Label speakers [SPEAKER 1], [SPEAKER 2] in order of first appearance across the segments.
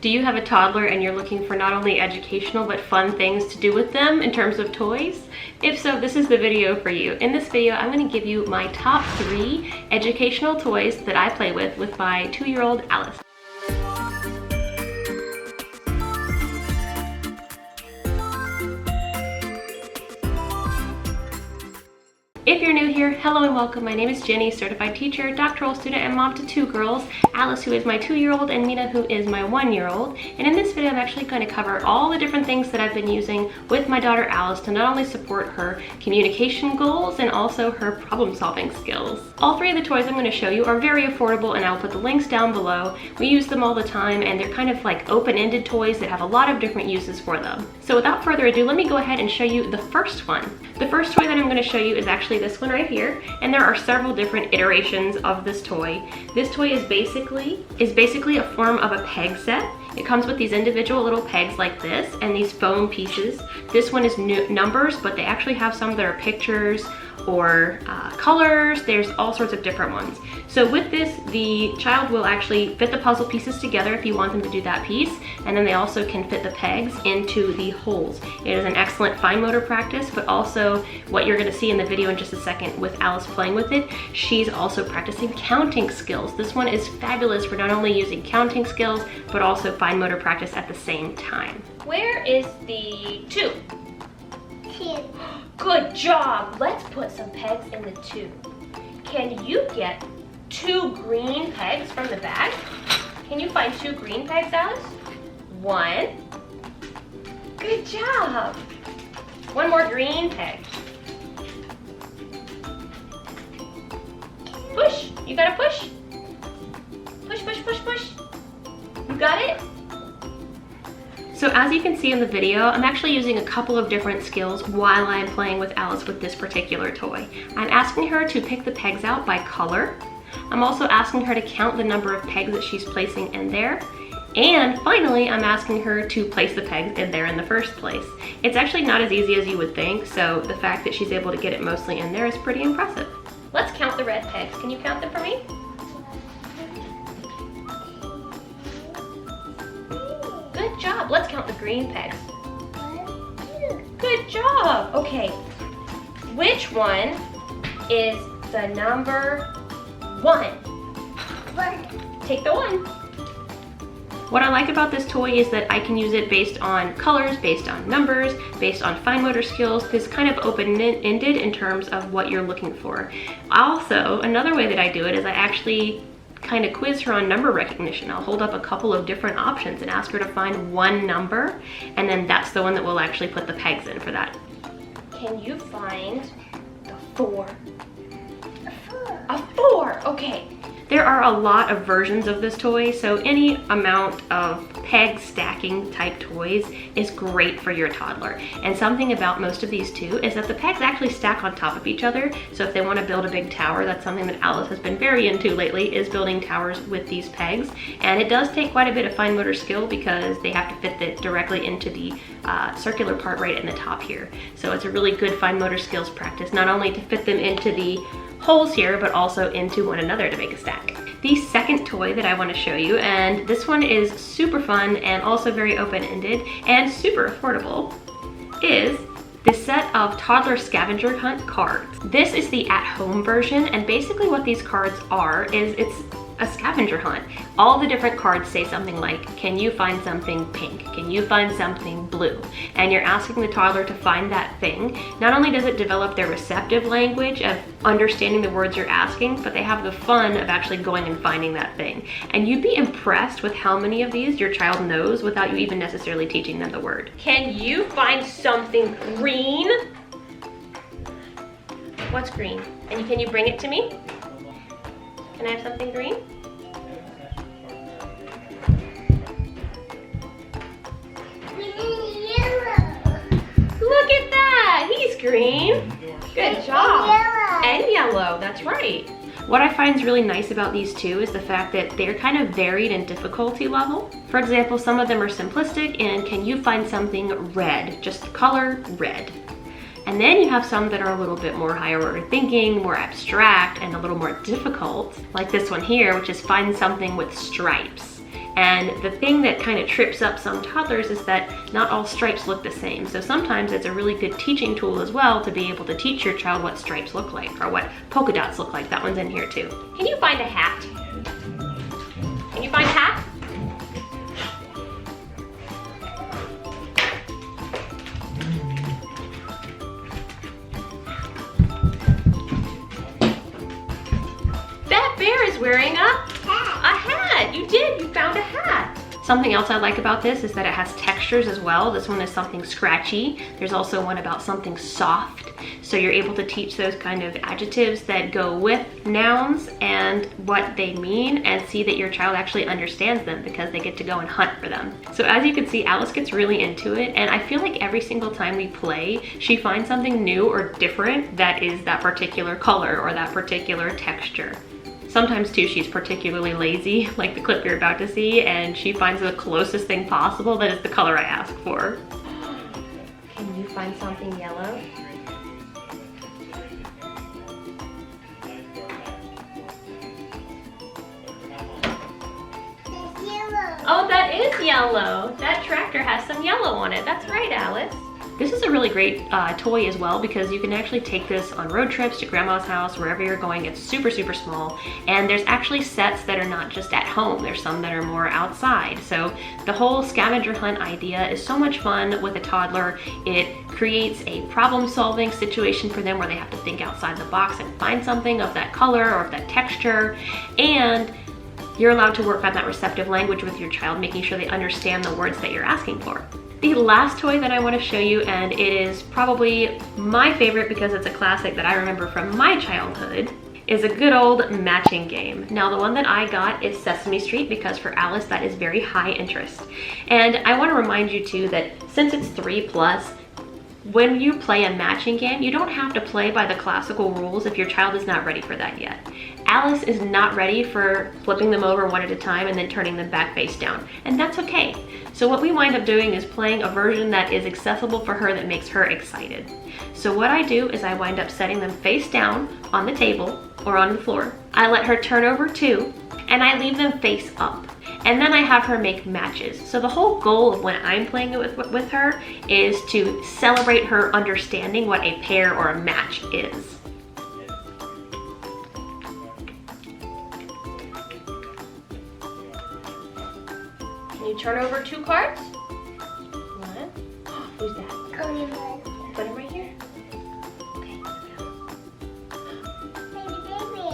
[SPEAKER 1] Do you have a toddler and you're looking for not only educational but fun things to do with them in terms of toys? If so, this is the video for you. In this video, I'm going to give you my top 3 educational toys that I play with my 2-year-old Alice. If you're new here, hello and welcome. My name is Jenny, certified teacher, doctoral student, and mom to 2 girls, Alice, who is my 2-year-old, and Mina, who is my 1-year-old. And in this video, I'm actually going to cover all the different things that I've been using with my daughter Alice to not only support her communication goals and also her problem-solving skills. All 3 of the toys I'm going to show you are very affordable, and I'll put the links down below. We use them all the time, and they're kind of like open-ended toys that have a lot of different uses for them. So without further ado, let me go ahead and show you the first one. The first toy that I'm going to show you is actually this one right here, and there are several different iterations of this toy. This toy is basically a form of a peg set. It comes with these individual little pegs like this and these foam pieces. This one is numbers, but they actually have some that are pictures or colors. There's all sorts of different ones. So with this, the child will actually fit the puzzle pieces together if you want them to do that piece, and then they also can fit the pegs into the holes. It is an excellent fine motor practice, but also what you're going to see in the video in just a second with Alice playing with it, she's also practicing counting skills. This one is fabulous for not only using counting skills, but also fine motor practice at the same time. Where is the 2?
[SPEAKER 2] 2.
[SPEAKER 1] Good job! Let's put some pegs in the 2. Can you get 2 green pegs from the bag? Can you find 2 green pegs, Alice? 1. Good job! 1 more green peg. Push! You gotta push! Push, push, push, push! You got it? So as you can see in the video, I'm actually using a couple of different skills while I'm playing with Alice with this particular toy. I'm asking her to pick the pegs out by color. I'm also asking her to count the number of pegs that she's placing in there. And finally, I'm asking her to place the pegs in there in the first place. It's actually not as easy as you would think, so the fact that she's able to get it mostly in there is pretty impressive. Let's count the red pegs. Can you count them for me? Good job. Let's count the green pegs.
[SPEAKER 2] 1, 2.
[SPEAKER 1] Good job. Okay. Which one is the number 1?
[SPEAKER 2] 1.
[SPEAKER 1] Take the 1. What I like about this toy is that I can use it based on colors, based on numbers, based on fine motor skills. It's kind of open-ended in terms of what you're looking for. Also, another way that I do it is I actually kind of quiz her on number recognition. I'll hold up a couple of different options and ask her to find one number, and then that's the one that we'll actually put the pegs in for that. Can you find the 4?
[SPEAKER 2] A 4.
[SPEAKER 1] A 4, okay. There are a lot of versions of this toy, so any amount of peg stacking type toys is great for your toddler. And something about most of these too is that the pegs actually stack on top of each other. So if they want to build a big tower, that's something that Alice has been very into lately, is building towers with these pegs. And it does take quite a bit of fine motor skill because they have to fit it directly into the circular part right in the top here. So it's a really good fine motor skills practice, not only to fit them into the holes here, but also into one another to make a stack. The second toy that I want to show you, and this one is super fun and also very open-ended and super affordable, is this set of toddler scavenger hunt cards. This is the at-home version, and basically what these cards are is it's a scavenger hunt. All the different cards say something like, can you find something pink? Can you find something blue? And you're asking the toddler to find that thing. Not only does it develop their receptive language of understanding the words you're asking, but they have the fun of actually going and finding that thing. And you'd be impressed with how many of these your child knows without you even necessarily teaching them the word. Can you find something green? What's green? And can you bring it to me? Can I have something green?
[SPEAKER 2] Yellow.
[SPEAKER 1] Look at that! He's green. Good job. And yellow, that's right. What I find is really nice about these two is the fact that they're kind of varied in difficulty level. For example, some of them are simplistic and can you find something red? Just color red. And then you have some that are a little bit more higher order thinking, more abstract, and a little more difficult, like this one here, which is find something with stripes. And the thing that kind of trips up some toddlers is that not all stripes look the same. So sometimes it's a really good teaching tool as well to be able to teach your child what stripes look like or what polka dots look like. That one's in here too. Can you find a hat? Can you find a hat? That bear is wearing a hat. You did, you found a hat. Something else I like about this is that it has textures as well. This one is something scratchy. There's also one about something soft. So you're able to teach those kind of adjectives that go with nouns and what they mean, and see that your child actually understands them because they get to go and hunt for them. So as you can see, Alice gets really into it, and I feel like every single time we play, she finds something new or different that is that particular color or that particular texture. Sometimes too, she's particularly lazy, like the clip you're about to see, and she finds the closest thing possible that is the color I ask for. Can you find something yellow?
[SPEAKER 2] It's yellow.
[SPEAKER 1] Oh, that is yellow. That tractor has some yellow on it. That's right, Alice. This is a really great toy as well because you can actually take this on road trips to grandma's house, wherever you're going. It's super, super small. And there's actually sets that are not just at home. There's some that are more outside. So the whole scavenger hunt idea is so much fun with a toddler. It creates a problem-solving situation for them where they have to think outside the box and find something of that color or of that texture. And you're allowed to work on that receptive language with your child, making sure they understand the words that you're asking for. The last toy that I want to show you, and it is probably my favorite because it's a classic that I remember from my childhood, is a good old matching game. Now the one that I got is Sesame Street because for Alice that is very high interest. And I want to remind you too that since it's 3+, when you play a matching game, you don't have to play by the classical rules if your child is not ready for that yet. Alice is not ready for flipping them over one at a time and then turning them back face down, and that's okay. So what we wind up doing is playing a version that is accessible for her that makes her excited. So what I do is I wind up setting them face down on the table or on the floor. I let her turn over 2, and I leave them face up. And then I have her make matches. So the whole goal of when I'm playing it with her is to celebrate her understanding what a pair or a match is. Can you turn over 2 cards? One. Who's that?
[SPEAKER 2] Cody Mud.
[SPEAKER 1] Put him right here. Okay.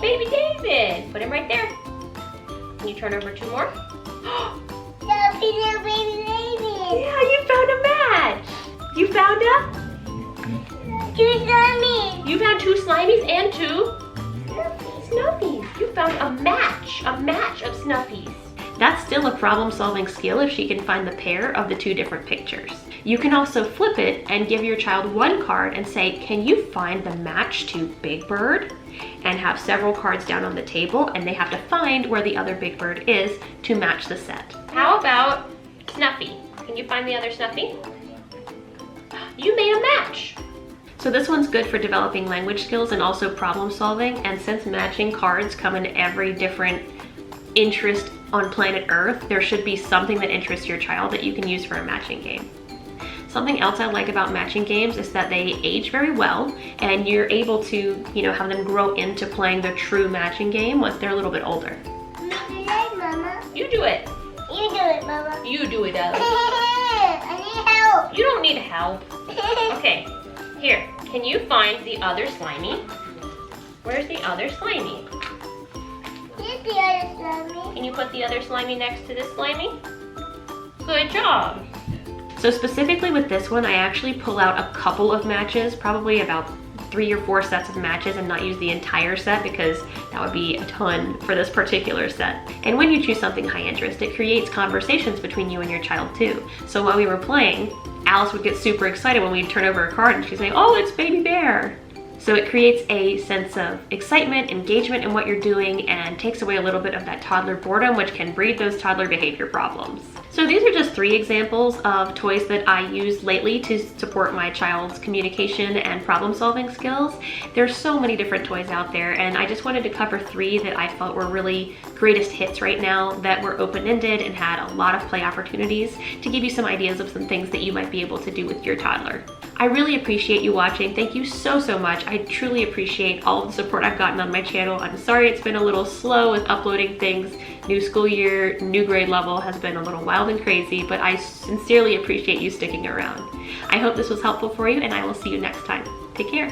[SPEAKER 2] Baby
[SPEAKER 1] Baby David. Put him right there. Can you turn over 2 more?
[SPEAKER 2] Little baby baby.
[SPEAKER 1] Yeah, you found a match. You found a?
[SPEAKER 2] 2 zombies.
[SPEAKER 1] You found 2 Slimies and 2
[SPEAKER 2] Snuffies.
[SPEAKER 1] Snuffies. You found a match of Snuffies. That's still a problem-solving skill if she can find the pair of the 2 different pictures. You can also flip it and give your child 1 card and say, can you find the match to Big Bird? And have several cards down on the table, and they have to find where the other Big Bird is to match the set. How about Snuffy? Can you find the other Snuffy? You made a match. So this one's good for developing language skills and also problem solving, and since matching cards come in every different interest on planet Earth, there should be something that interests your child that you can use for a matching game. Something else I like about matching games is that they age very well, and you're able to, have them grow into playing the true matching game once they're a little bit older.
[SPEAKER 2] Mama.
[SPEAKER 1] You do it.
[SPEAKER 2] You do it, Mama.
[SPEAKER 1] You do it, Alice.
[SPEAKER 2] I need help.
[SPEAKER 1] You don't need help. Okay, here. Can you find the other Slimy? Where's the other Slimy?
[SPEAKER 2] Here's the other Slimy.
[SPEAKER 1] Can you put the other Slimy next to this Slimy? Good job. So specifically with this one, I actually pull out a couple of matches, probably about 3 or 4 sets of matches, and not use the entire set because that would be a ton for this particular set. And when you choose something high interest, it creates conversations between you and your child too. So while we were playing, Alice would get super excited when we'd turn over a card and she'd say, oh, it's Baby Bear. So it creates a sense of excitement, engagement in what you're doing, and takes away a little bit of that toddler boredom, which can breed those toddler behavior problems. So So these are just 3 examples of toys that I use lately to support my child's communication and problem solving skills. There's so many different toys out there, and I just wanted to cover 3 that I felt were really greatest hits right now, that were open-ended and had a lot of play opportunities, to give you some ideas of some things that you might be able to do with your toddler. I really appreciate you watching. Thank you so much. I truly appreciate all of the support I've gotten on my channel. I'm sorry it's been a little slow with uploading things. New school year, new grade level has been a little wild and crazy, but I sincerely appreciate you sticking around. I hope this was helpful for you, and I will see you next time. Take care.